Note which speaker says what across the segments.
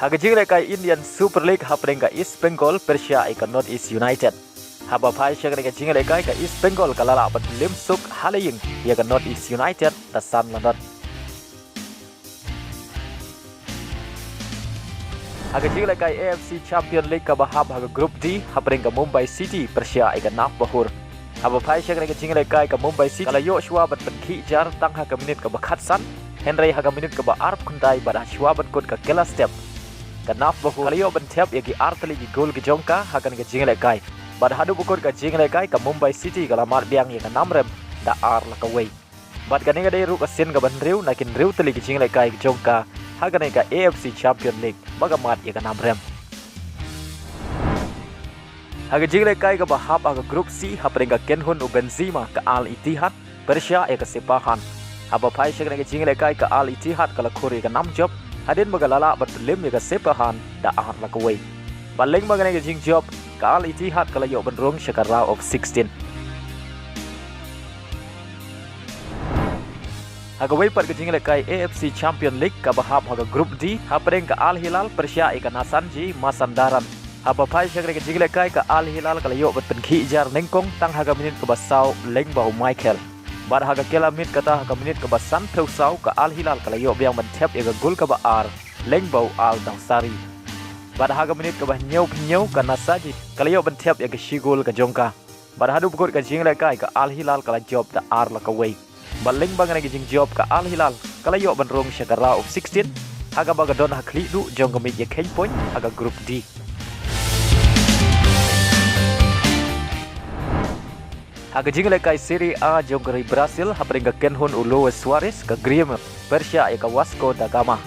Speaker 1: Haga jingle kai Indian Super League haprenga East Bengal Persia ika North East United. Haba pai shagre ka jingle kai ka East Bengal kalala bat limsuk halayin ya ka North East United da Sunderland. Haga jingle kai AFC Champion League ka bahab haga Group D haprenga Mumbai City Persia ika Naf Bahur. Haba pai shagre ka jingle kai ka Mumbai City kala Joshua bat penki jar tang haga minit ka bakhat san Henry haga minit ka ba arp kuntai bat Joshua bat kod ka kela step. Kanaf Bahur kala yo ban tap yagi artali gi gol ki jongka hagan ka jingle kai. Bad hadu bukod ka jingle kai ka Mumbai City kala mar biang ya ka namrem da ar la ka way. Bad kanega dai ru ka sin ka ban riu nakin riu tali ki jingle kai ki jongka hagan ka AFC Champion League baga mat ya ka namrem. Haga jingle kai ka bahap aga Group C haprenga Kenhun u Benzema ka Al Ittihad Persia ya ka Sepahan. Haba pai shagna ka jingle kai ka Al Ittihad kala khori ka nam job hadin baga lala bat lim ya ka Sepahan da ar la ka way. Baling magana ka jing job ka Al Ittihad kala yo ban rong shaka round of 16. Haga way par ka jingle kai AFC Champion League ka bahap haga Group D hapreng ka Al Hilal Persia ika Nasanji Masandaran. Haba pai shagre ka jingle kai ka Al Hilal kala yo bat penki jar nengkong tang haga minit ka basau lengbau Michael. Bar haga kela minit kata haga minit ka basan peusau ka Al Hilal kala yo biang ban tap ya gol ka ba ar lengbau Al Dangsari. Bar haga minit ka bah nyau ka Nasaji kala yo ban tap ya ka shigol ka jongka. Bar hadu bukod ka jingle kai ka Al Hilal kala job da ar la ka way. Baling bangan ka jing job ka Al Hilal kala yo ban rong shaka round of 16 haga baga don hakli du jong ka mit ya ken point haga Group D. Haga jingle kai Serie A jongri Brazil haprenga Kenhun u Luis Suarez ka Grêmio Persia ya ka Vasco da Gama.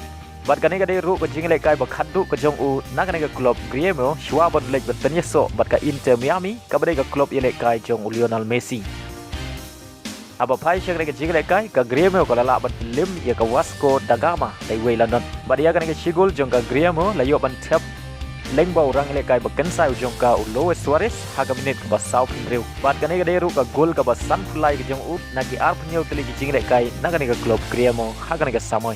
Speaker 1: Bat kanega dai ru ka jingle kai bakhat du ka jong u nakanega klub Grêmio Schwabon leg bat tanyeso bat ka Inter Miami ka badai ka klub ile kai jong u Lionel Messi. Aba pai shagre ka jingle kai ka Grêmio ka lala bat lim ya ka Vasco da Gama dai way London. Bat ya kanega shigol jong ka Grêmio la yo ban tap lengbau rang ile kai bakan sai jong ka Luis Suarez haga minit ka basau pinriu. Bat kanega dai ru ka gol ka basan fulai ka jong u nagi arp nyau teli ki jingle kai nakanega klub Grêmio haga nega samoy.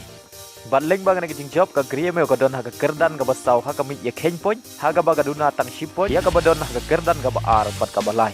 Speaker 1: Bat leng baga nega jing job ka Grêmio ka don haga kerdan ka basau haga mit ya ken point haga baga duna tang ship point ya ka badon haga kerdan ka ba ar bat ka balai.